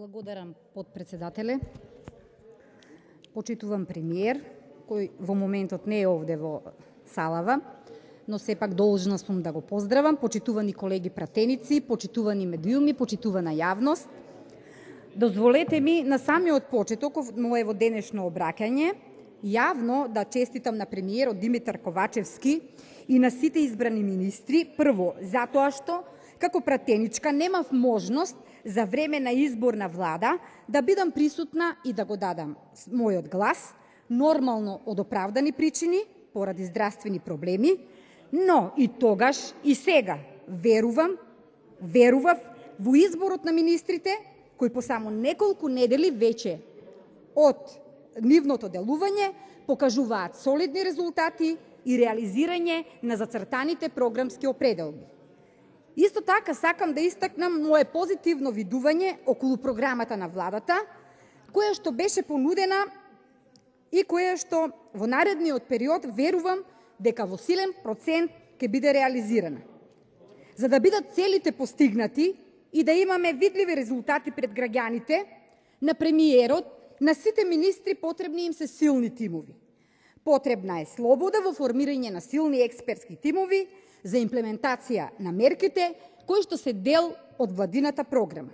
Благодарам, подпредседателе. Почитувам премиер, кој во моментот не е овде во салава, но сепак должна сум да го поздравам. Почитувани колеги пратеници, почитувани медиуми, почитувана јавност. Дозволете ми на самиот почеток моево денешно обраќање јавно да честитам на премиерот Димитар Ковачевски и на сите избрани министри, прво затоа што како пратеничка немав можност за време на избор на влада да бидам присутна и да го дадам мојот глас, нормално од оправдани причини, поради здравствени проблеми, но и тогаш и сега верував во изборот на министрите, кои по само неколку недели веќе од нивното делување покажуваат солидни резултати и реализирање на зацртаните програмски определби. Исто така сакам да истакнам мое позитивно видување околу програмата на владата, која што беше понудена и која што во наредниот период верувам дека во силен процент ќе биде реализирана. За да бидат целите постигнати и да имаме видливи резултати пред граѓаните, на премиерот, на сите министри потребни им се силни тимови. Потребна е слобода во формирање на силни експертски тимови за имплементација на мерките кои што се дел од владината програма.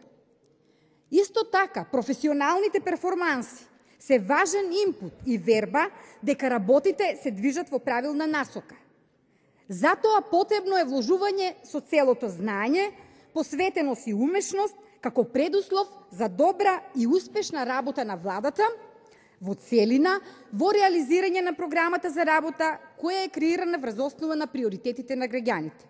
Исто така, професионалните перформанси се важен инпут и верба дека работите се движат во правилна насока. Затоа потребно е вложување со целото знаење, посветеност и умешност како предуслов за добра и успешна работа на владата во целина, во реализирање на програмата за работа која е креирана врз основа на приоритетите на граѓаните.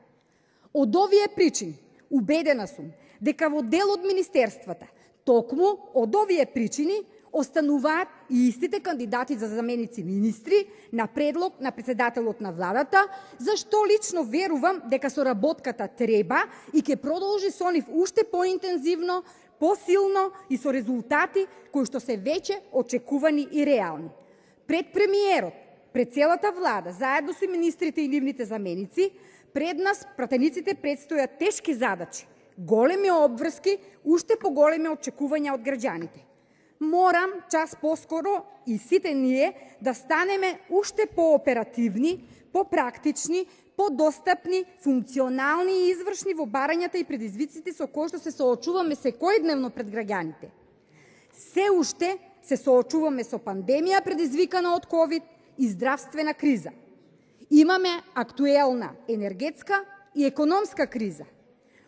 Од овие причини, убедена сум дека во дел од министерствата, токму од овие причини, остануваат и истите кандидати за заменици министри на предлог на председателот на владата, зашто лично верувам дека соработката треба и ќе продолжи со нив уште поинтензивно, посилно и со резултати кои што се веќе очекувани и реални. Пред премиерот, пред целата влада, заедно со министрите и нивните заменици, пред нас, пратениците, предстојат тешки задачи, големи обврски, уште поголеми очекувања од граѓаните. Морам час поскоро и сите ние да станеме уште пооперативни, попрактични, подостапни, функционални и извршни во барањата и предизвиците со кои што се соочуваме секојдневно пред граѓаните. Се уште се соочуваме со пандемија предизвикана од ковид и здравствена криза. Имаме актуелна енергетска и економска криза.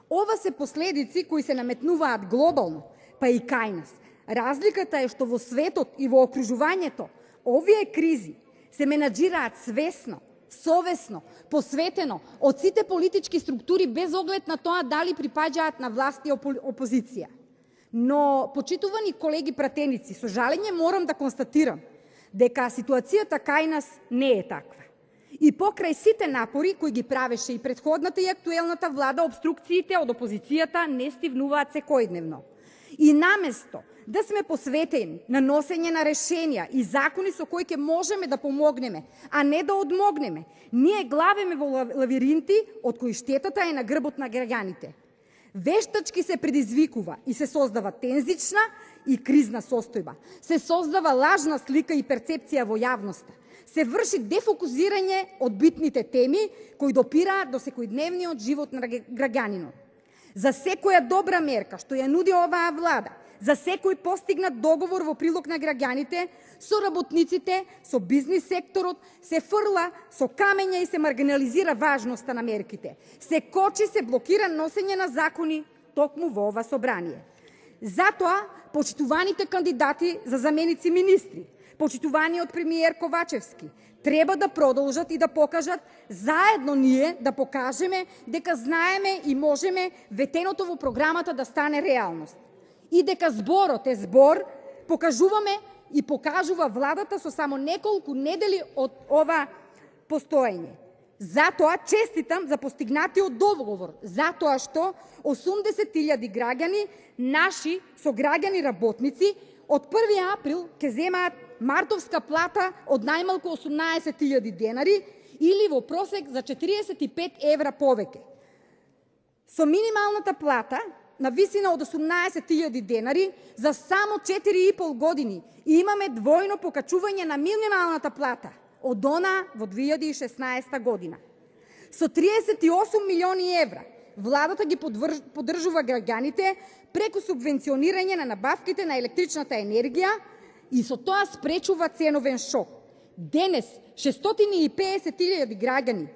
Ова се последици кои се наметнуваат глобално, па и кај нас. Разликата е што во светот и во окружувањето овие кризи се менаџираат свесно, совесно, посветено од сите политички структури без оглед на тоа дали припаѓаат на власт и опозиција. Но, почитувани колеги пратеници, со жалење морам да констатирам дека ситуацијата кај нас не е таква. И покрај сите напори кои ги правеше и претходната и актуелната влада, обструкциите од опозицијата не стивнуваат секојдневно. И наместо да сме посветени на носење на решенија и закони со кои ќе можеме да помогнеме, а не да одмогнеме, ние главиме во лавиринти од кои штетата е на грбот на граѓаните. Вештачки се предизвикува и се создава тензична и кризна состојба. Се создава лажна слика и перцепција во јавноста. Се врши дефокузирање од битните теми кои допираат до секојдневниот живот на граѓанинот. За секоја добра мерка што ја нуди оваа влада, за секој постигнат договор во прилог на граѓаните, со работниците, со бизнис секторот, се фрла со камења и се маргинализира важноста на мерките. Се кочи, се блокира носење на закони токму во ова собрание. Затоа, почитуваните кандидати за заменици министри, почитуваниот премиер Ковачевски, треба да продолжат и да покажат заедно ние да покажеме дека знаеме и можеме ветеното во програмата да стане реалност. И дека зборот е збор, покажуваме и покажува владата со само неколку недели од ова постоење. Затоа честитам за постигнатиот договор, затоа што 80.000 граѓани, наши сограѓани работници, од 1. април ќе земаат мартовска плата од најмалку 18.000 денари или во просек за 45 евра повеќе. Со минималната плата на висина од 18.000 денари за само 4,5 години и имаме двојно покачување на минималната плата од она во 2016 година. Со 38 милиони евра владата ги поддржува граѓаните преку субвенционирање на набавките на електричната енергија и со тоа спречува ценовен шок. Денес 650.000 граѓани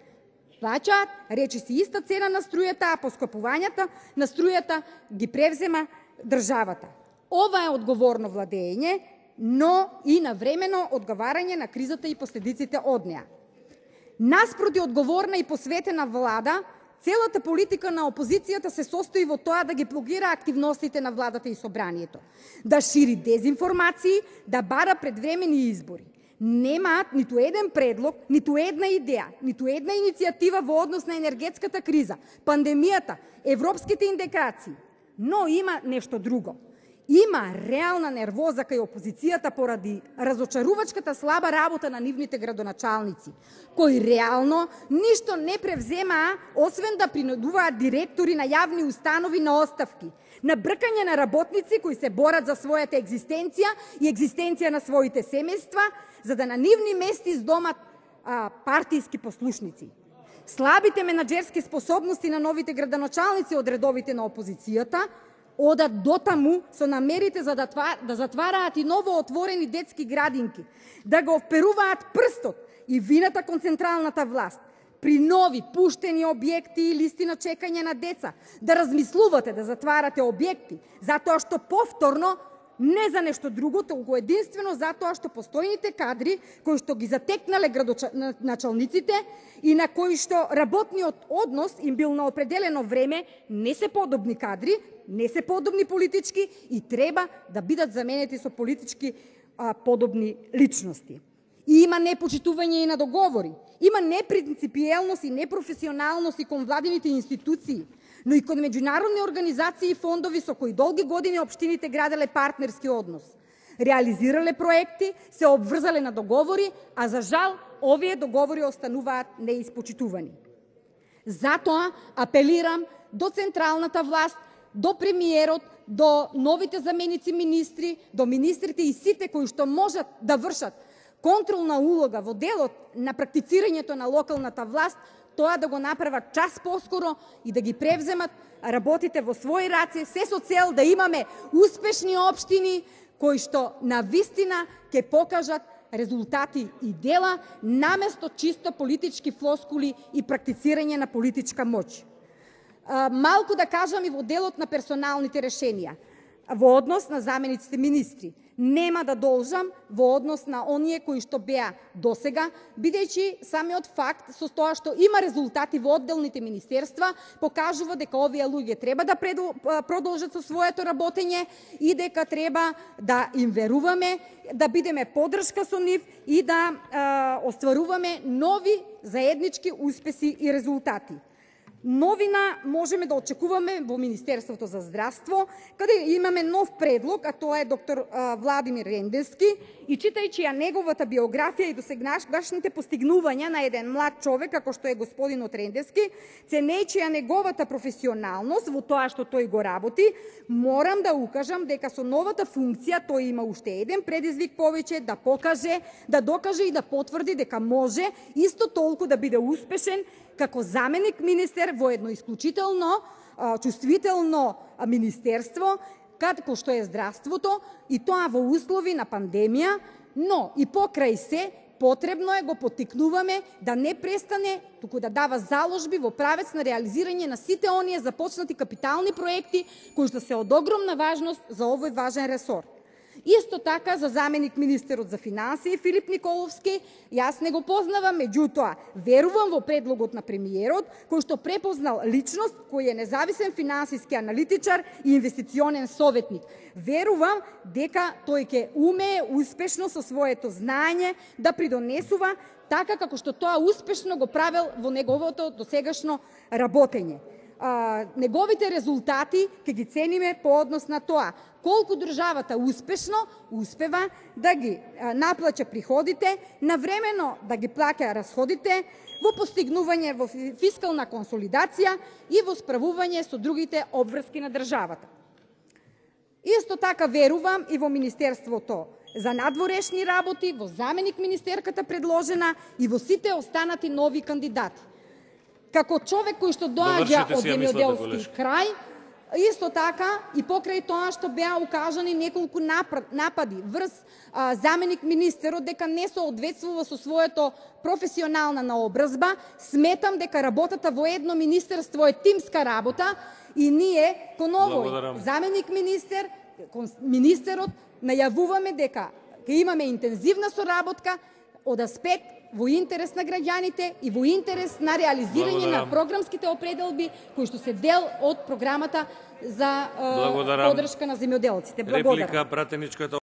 плаќаат речиси иста цена на струјата, а поскапувањата на струјата ги превзема државата. Ова е одговорно владење, но и навремено одговарање на кризата и последиците од неа. Наспроти одговорна и посветена влада, целата политика на опозицијата се состои во тоа да ги блокира активностите на владата и собранието, да шири дезинформации, да бара предвремени избори. Немаат ниту еден предлог, ниту една идеја, ниту една иницијатива во однос на енергетската криза, пандемијата, европските индекации. Но има нешто друго. Има реална нервоза кај опозицијата поради разочарувачката слаба работа на нивните градоначалници, кои реално ништо не превземаа, освен да принудуваат директори на јавни установи на оставки, на бркање на работници кои се борат за својата екзистенција и екзистенција на своите семејства, за да на нивни мести здомат партијски послушници. Слабите менаџерски способности на новите градоначалници од редовите на опозицијата одат дотаму со намерите за да затвараат и ново отворени детски градинки, да го вперуваат прстот и вината кон централната власт, при нови пуштени објекти и листи на чекање на деца, да размислувате да затварате објекти, затоа што повторно не за нешто друго, толку единствено затоа што постојните кадри кои што ги затекнале градоначалниците и на кои што работниот однос им бил на определено време не се подобни кадри, не се подобни политички и треба да бидат заменети со политички подобни личности. И има непочитување и на договори, има непринципиелност и непрофесионалност и кон владините институции, но и кон меѓународни организации и фондови со кои долги години општините граделе партнерски однос. Реализирале проекти, се обврзале на договори, а за жал овие договори остануваат неиспочитувани. Затоа апелирам до централната власт, до премиерот, до новите заменици министри, до министрите и сите кои што можат да вршат контролна улога во делот на практицирањето на локалната власт, тоа да го направат час поскоро и да ги превземат работите во своји раце, се со цел да имаме успешни општини кои што навистина ќе покажат резултати и дела, наместо чисто политички флоскули и практицирање на политичка моќ. Малку да кажам и во делот на персоналните решенија. Во однос на замениците министри. Нема да должам во однос на оние кои што беа досега, бидејќи самиот факт со тоа што има резултати во одделните министерства, покажува дека овие луѓе треба да продолжат со своето работење и дека треба да им веруваме, да бидеме поддршка со нив и да остваруваме нови заеднички успеси и резултати. Новина можеме да очекуваме во Министерството за здравство, каде имаме нов предлог, а тоа е доктор Владимир Рендевски, и читајќи ја неговата биографија и досегашните постигнувања на еден млад човек, како што е господинот Рендевски, ценејќи ја неговата професионалност во тоа што тој го работи, морам да укажам дека со новата функција тој има уште еден предизвик повеќе да покаже, да докаже и да потврди дека може исто толку да биде успешен како заменик министер во едно исклучително чувствително министерство, како што е здравството, и тоа во услови на пандемија, но и покрај се потребно е го поттикнуваме да не престане, туку да дава заложби во правец на реализирање на сите оние започнати капитални проекти кои што се од огромна важност за овој важен ресор. Исто така за заменик министерот за финансии Филип Николовски, јас не го познавам, меѓутоа верувам во предлогот на премиерот, кој што препознал личност кој е независен финансиски аналитичар и инвестиционен советник. Верувам дека тој ќе умее успешно со своето знаење да придонесува така како што тоа успешно го правел во неговото досегашно работење. неговите резултати ќе ги цениме по однос на тоа колку државата успешно успева да ги наплаќа приходите, навремено да ги плаќа расходите, во постигнување во фискална консолидација и во справување со другите обврски на државата. Исто така верувам и во Министерството за надворешни работи, во заменик министерката предложена и во сите останати нови кандидати. Како човек кој што доаѓа од земјоделски крај, исто така и покрај тоа што беа укажани неколку напади врз заменик министерот дека не соодветствува со своето професионална наобразба, сметам дека работата во едно министерство е тимска работа и ние кон овој заменик министерот најавуваме дека ќе имаме интензивна соработка од аспект во интерес на граѓаните и во интерес на реализирање на програмските определби кои што се дел од програмата за поддршка на земјоделците. Благодарам.